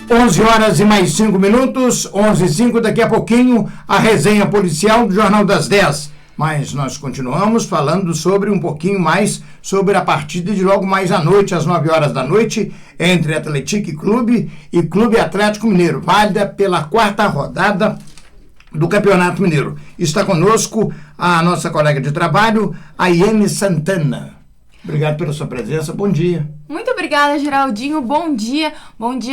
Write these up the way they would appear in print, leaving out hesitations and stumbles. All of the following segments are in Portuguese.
11 horas e mais 5 minutos, 11h05, daqui a pouquinho a resenha policial do Jornal das 10. Mas nós continuamos falando sobre um pouquinho mais sobre a partida de logo mais à noite, às 9 horas da noite, entre Atlético Clube e Clube Atlético Mineiro, válida pela 4ª rodada do Campeonato Mineiro. Está conosco a nossa colega de trabalho, a Iene Santana. Obrigado pela sua presença, bom dia. Muito obrigada, Geraldinho, bom dia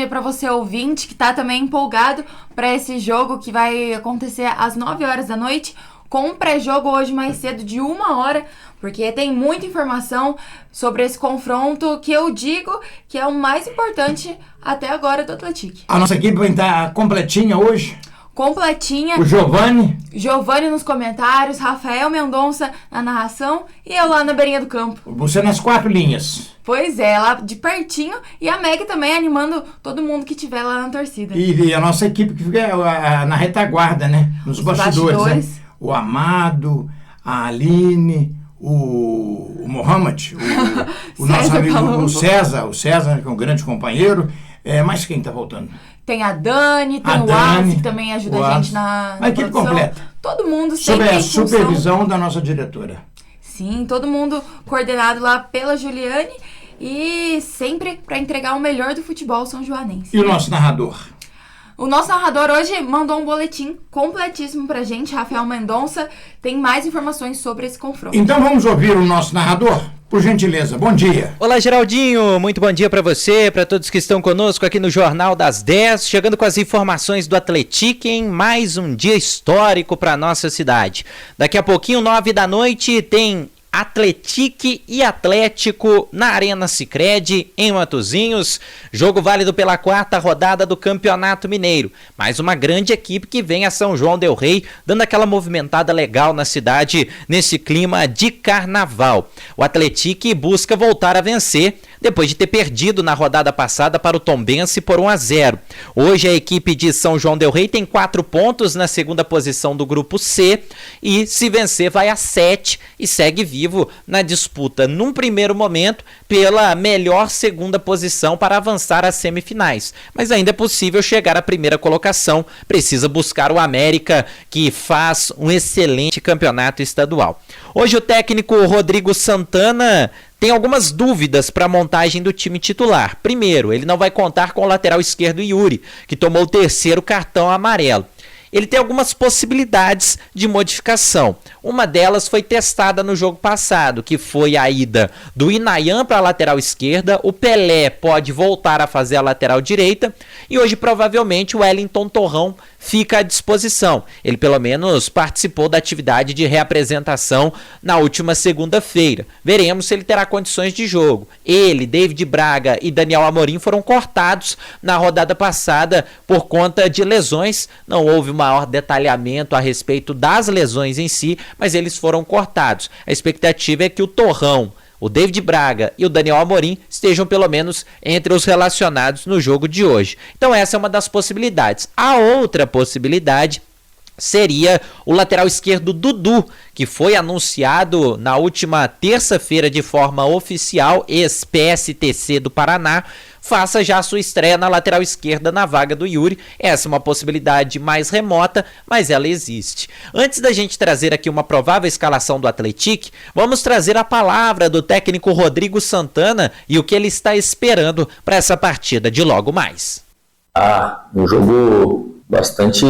para você ouvinte que está também empolgado para esse jogo que vai acontecer às 9 horas da noite, com um pré-jogo hoje mais cedo de 1 hora, porque tem muita informação sobre esse confronto que eu digo que é o mais importante até agora do Atlético. A nossa equipe vai estar completinha hoje? Completinha. O Giovani nos comentários, Rafael Mendonça na narração e eu lá na beirinha do campo. Você nas 4 linhas. Pois é, lá de pertinho, e a Meg também animando todo mundo que estiver lá na torcida. E a nossa equipe que fica na retaguarda, né? Nos bastidores. Né? O Amado, a Aline, o Mohamed, o nosso amigo o César, que é um grande companheiro. Mas quem está voltando? Tem a Dani, tem o Wallace, que também ajuda a gente na equipe completa. Todo mundo sempre sob a supervisão da nossa diretora. Sim, todo mundo coordenado lá pela Juliane e sempre para entregar o melhor do futebol são-joanense. E o nosso narrador? O nosso narrador hoje mandou um boletim completíssimo pra gente, Rafael Mendonça, tem mais informações sobre esse confronto. Então vamos ouvir o nosso narrador? Por gentileza, bom dia. Olá, Geraldinho, muito bom dia para você, para todos que estão conosco aqui no Jornal das 10, chegando com as informações do Atlético em mais um dia histórico para nossa cidade. Daqui a pouquinho, 9 da noite, tem Atlético e Atlético na Arena Sicredi, em Matozinhos, jogo válido pela 4ª rodada do Campeonato Mineiro. Mais uma grande equipe que vem a São João del Rei, dando aquela movimentada legal na cidade, nesse clima de carnaval. O Atlético busca voltar a vencer, depois de ter perdido na rodada passada para o Tombense por 1-0. Hoje a equipe de São João del Rei tem 4 pontos na 2ª posição do grupo C, e se vencer vai a 7 e segue vivo na disputa, num primeiro momento, pela melhor 2ª posição para avançar às semifinais. Mas ainda é possível chegar à primeira colocação, precisa buscar o América, que faz um excelente campeonato estadual. Hoje o técnico Rodrigo Santana tem algumas dúvidas para a montagem do time titular. Primeiro, ele não vai contar com o lateral esquerdo Yuri, que tomou o 3º cartão amarelo. Ele tem algumas possibilidades de modificação. Uma delas foi testada no jogo passado, que foi a ida do Inayan para a lateral esquerda. O Pelé pode voltar a fazer a lateral direita. E hoje, provavelmente, o Wellington Torrão fica à disposição. Ele, pelo menos, participou da atividade de reapresentação na última segunda-feira. Veremos se ele terá condições de jogo. Ele, David Braga e Daniel Amorim foram cortados na rodada passada por conta de lesões. Não houve maior detalhamento a respeito das lesões em si, mas eles foram cortados. A expectativa é que o Torrão, o David Braga e o Daniel Amorim estejam pelo menos entre os relacionados no jogo de hoje. Então essa é uma das possibilidades. A outra possibilidade seria o lateral esquerdo Dudu, que foi anunciado na última terça-feira de forma oficial, ex-PSTC do Paraná, faça já a sua estreia na lateral esquerda na vaga do Yuri. Essa é uma possibilidade mais remota, mas ela existe. Antes da gente trazer aqui uma provável escalação do Atlético, vamos trazer a palavra do técnico Rodrigo Santana e o que ele está esperando para essa partida de logo mais. Um jogo bastante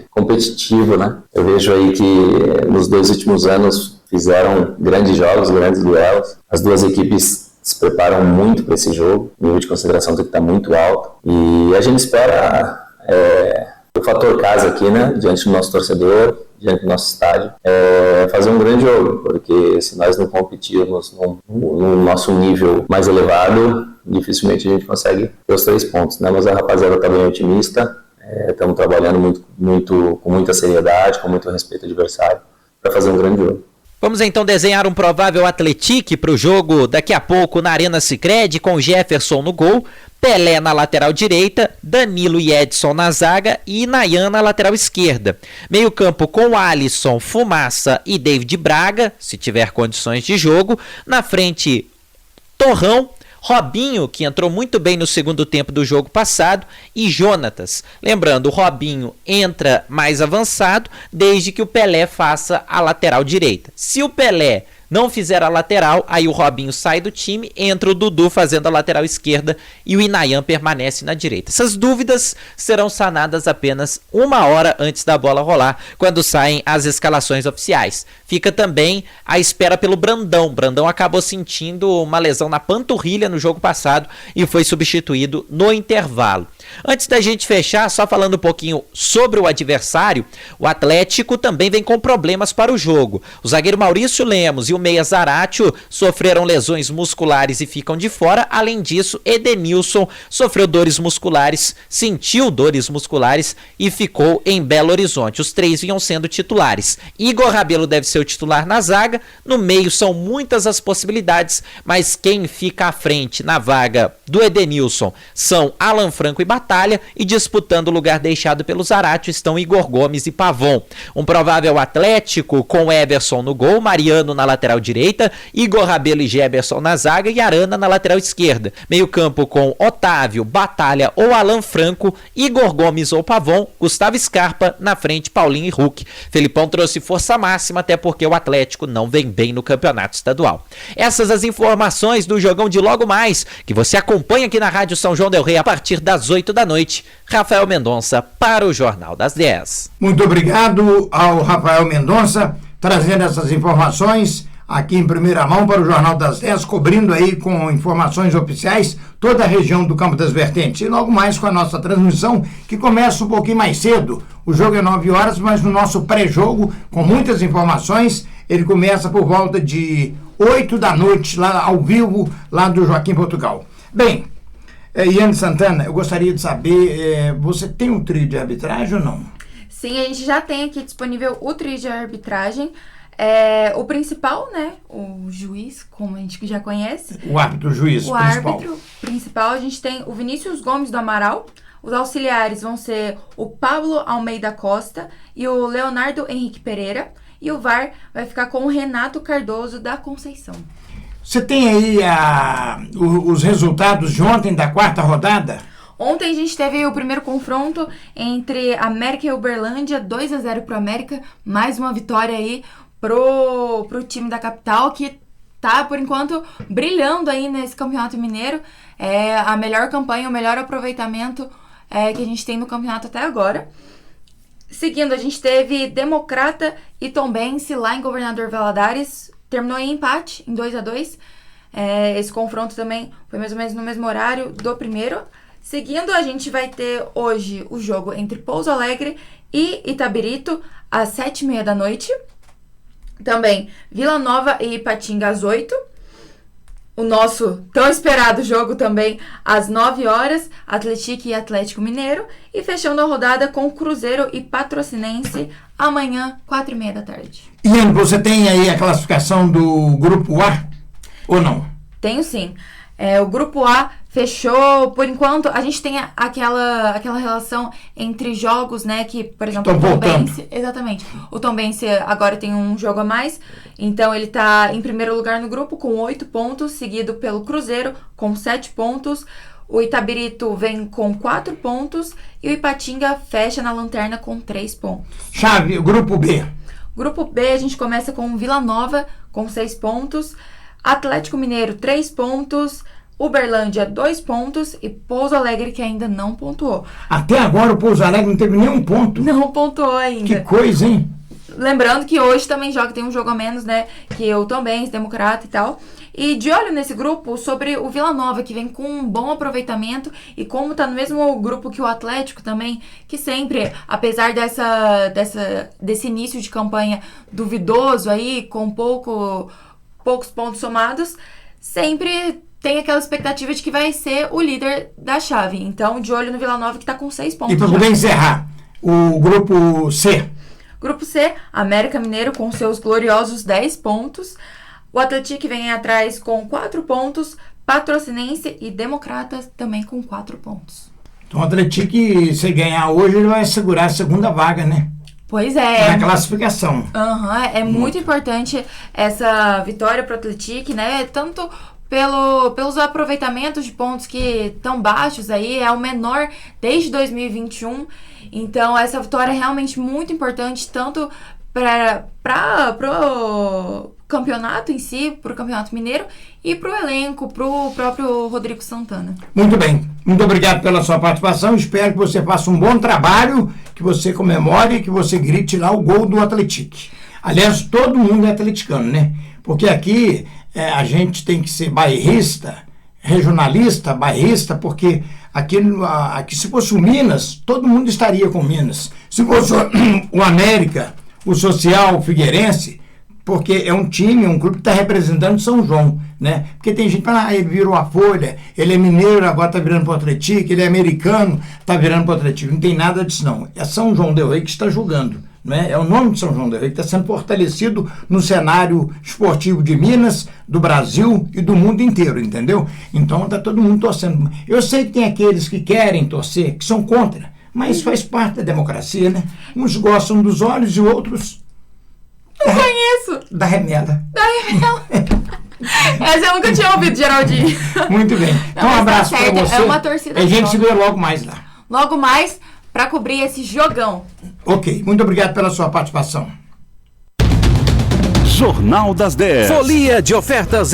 competitivo, né? Eu vejo aí que nos 2 últimos anos fizeram grandes jogos, grandes duelos. As duas equipes se preparam muito para esse jogo, o nível de consideração tem que estar muito alto. E a gente espera o fator casa aqui, né? Diante do nosso torcedor, diante do nosso estádio, fazer um grande jogo, porque se nós não competirmos no nosso nível mais elevado, dificilmente a gente consegue ter os 3 pontos, né? Mas a rapaziada está bem otimista. Estamos trabalhando com muita seriedade, com muito respeito ao adversário, para fazer um grande jogo. Vamos então desenhar um provável Atlético para o jogo daqui a pouco na Arena Sicredi, com Jefferson no gol, Pelé na lateral direita, Danilo e Edson na zaga e Inayan na lateral esquerda. Meio campo com Alisson, Fumaça e David Braga, se tiver condições de jogo. Na frente, Torrão, Robinho, que entrou muito bem no segundo tempo do jogo passado, e Jonatas. Lembrando, o Robinho entra mais avançado desde que o Pelé faça a lateral direita. Se o Pelé não fizer a lateral, aí o Robinho sai do time, entra o Dudu fazendo a lateral esquerda e o Inayan permanece na direita. Essas dúvidas serão sanadas apenas 1 hora antes da bola rolar, quando saem as escalações oficiais. Fica também a espera pelo Brandão. Brandão acabou sentindo uma lesão na panturrilha no jogo passado e foi substituído no intervalo. Antes da gente fechar, só falando um pouquinho sobre o adversário, o Atlético também vem com problemas para o jogo. O zagueiro Maurício Lemos e o meia Zaratio sofreram lesões musculares e ficam de fora. Além disso, Edenilson sofreu dores musculares, sentiu dores musculares e ficou em Belo Horizonte. Os 3 vinham sendo titulares. Igor Rabelo deve ser o titular na zaga. No meio são muitas as possibilidades, mas quem fica à frente na vaga do Edenilson são Alan Franco e Batalha, e disputando o lugar deixado pelo Zaratio estão Igor Gomes e Pavon. Um provável Atlético com Everson no gol, Mariano na lateral direita, Igor Rabelo e Geberson na zaga e Arana na lateral esquerda. Meio campo com Otávio, Batalha ou Alan Franco, Igor Gomes ou Pavon, Gustavo Scarpa na frente, Paulinho e Hulk. Felipão trouxe força máxima, até porque o Atlético não vem bem no campeonato estadual. Essas as informações do jogão de logo mais, que você acompanha aqui na Rádio São João del Rei a partir das 8 da noite. Rafael Mendonça para o Jornal das 10. Muito obrigado ao Rafael Mendonça, trazendo essas informações aqui em primeira mão para o Jornal das 10, cobrindo aí com informações oficiais toda a região do Campo das Vertentes. E logo mais com a nossa transmissão, que começa um pouquinho mais cedo. O jogo é 9 horas, mas no nosso pré-jogo, com muitas informações, ele começa por volta de 8 da noite, lá ao vivo, lá do Joaquim Portugal. Bem, Iane Santana, eu gostaria de saber, você tem um trio de arbitragem ou não? Sim, a gente já tem aqui disponível o trio de arbitragem. O principal, né? O juiz, como a gente já conhece. O árbitro, o juiz o principal. O árbitro principal, a gente tem o Vinícius Gomes do Amaral. Os auxiliares vão ser o Pablo Almeida Costa e o Leonardo Henrique Pereira. E o VAR vai ficar com o Renato Cardoso da Conceição. Você tem aí os resultados de ontem da 4ª rodada? Ontem a gente teve o primeiro confronto entre América e Uberlândia, 2-0 pro América. Mais uma vitória aí pro time da capital, que tá, por enquanto, brilhando aí nesse Campeonato Mineiro. É a melhor campanha, o melhor aproveitamento que a gente tem no campeonato até agora. Seguindo, a gente teve Democrata e Tombense lá em Governador Valadares. Terminou em empate, em 2-2. Esse confronto também foi mais ou menos no mesmo horário do primeiro. Seguindo, a gente vai ter hoje o jogo entre Pouso Alegre e Itabirito, às 7h30 da noite. Também Vila Nova e Ipatinga, às 8h. O nosso tão esperado jogo também às 9 horas, Atlético e Atlético Mineiro. E fechando a rodada com Cruzeiro e Patrocinense, amanhã, 4h30 da tarde. Ian, você tem aí a classificação do Grupo A ou não? Tenho sim. O Grupo A fechou, por enquanto, a gente tem aquela relação entre jogos, né, que, por exemplo, o Tombense, exatamente, o Tombense agora tem um jogo a mais, então ele tá em primeiro lugar no grupo com 8 pontos, seguido pelo Cruzeiro com 7 pontos, o Itabirito vem com 4 pontos e o Ipatinga fecha na lanterna com 3 pontos. Chave, Grupo B. Grupo B, a gente começa com Vila Nova com 6 pontos, Atlético Mineiro 3 pontos, Uberlândia 2 pontos e Pouso Alegre, que ainda não pontuou. Até agora o Pouso Alegre não teve nenhum ponto. Não pontuou ainda. Que coisa, hein? Lembrando que hoje também tem um jogo a menos, né? Que eu também, Democrata e tal. E de olho nesse grupo, sobre o Vila Nova, que vem com um bom aproveitamento. E como tá no mesmo grupo que o Atlético também, que sempre, apesar desse início de campanha duvidoso aí, com poucos pontos somados, sempre tem aquela expectativa de que vai ser o líder da chave. Então, de olho no Vila Nova, que tá com 6 pontos. E para poder encerrar, o Grupo C. Grupo C, América Mineiro com seus gloriosos 10 pontos. O Atlético vem atrás com 4 pontos. Patrocinense e Democrata também com 4 pontos. Então o Atlético, se ganhar hoje, ele vai segurar a segunda vaga, né? Pois é. Na classificação. É muito importante essa vitória para o Atlético, né? Tanto pelos aproveitamentos de pontos que estão baixos aí, é o menor desde 2021. Então, essa vitória é realmente muito importante, tanto para o campeonato em si, para o Campeonato Mineiro, e para o elenco, para o próprio Rodrigo Santana. Muito bem. Muito obrigado pela sua participação. Espero que você faça um bom trabalho, que você comemore, que você grite lá o gol do Atlético. Aliás, todo mundo é atleticano, né? Porque aqui a gente tem que ser bairrista, regionalista, bairrista, porque aqui se fosse o Minas, todo mundo estaria com Minas. Se fosse o América, o Social, o Figueirense, porque é um time, um clube que está representando São João, né? Porque tem gente que fala, ele virou a Folha, ele é mineiro, agora está virando para o Atlético, ele é americano, está virando para o Atlético. Não tem nada disso, não. É São João del Rei que está jogando, né? É o nome de São João del Rei que está sendo fortalecido no cenário esportivo de Minas, do Brasil e do mundo inteiro, entendeu? Então está todo mundo torcendo. Eu sei que tem aqueles que querem torcer, que são contra, mas faz parte da democracia, né? Uns gostam dos olhos e outros... Não conheço. Da remela. Da remela. Essa eu nunca tinha ouvido, Geraldinho. Muito bem. Então, um abraço para você. É uma torcida. A gente se vê logo mais lá. Logo mais, para cobrir esse jogão. Ok. Muito obrigado pela sua participação. Jornal das 10. Folia de ofertas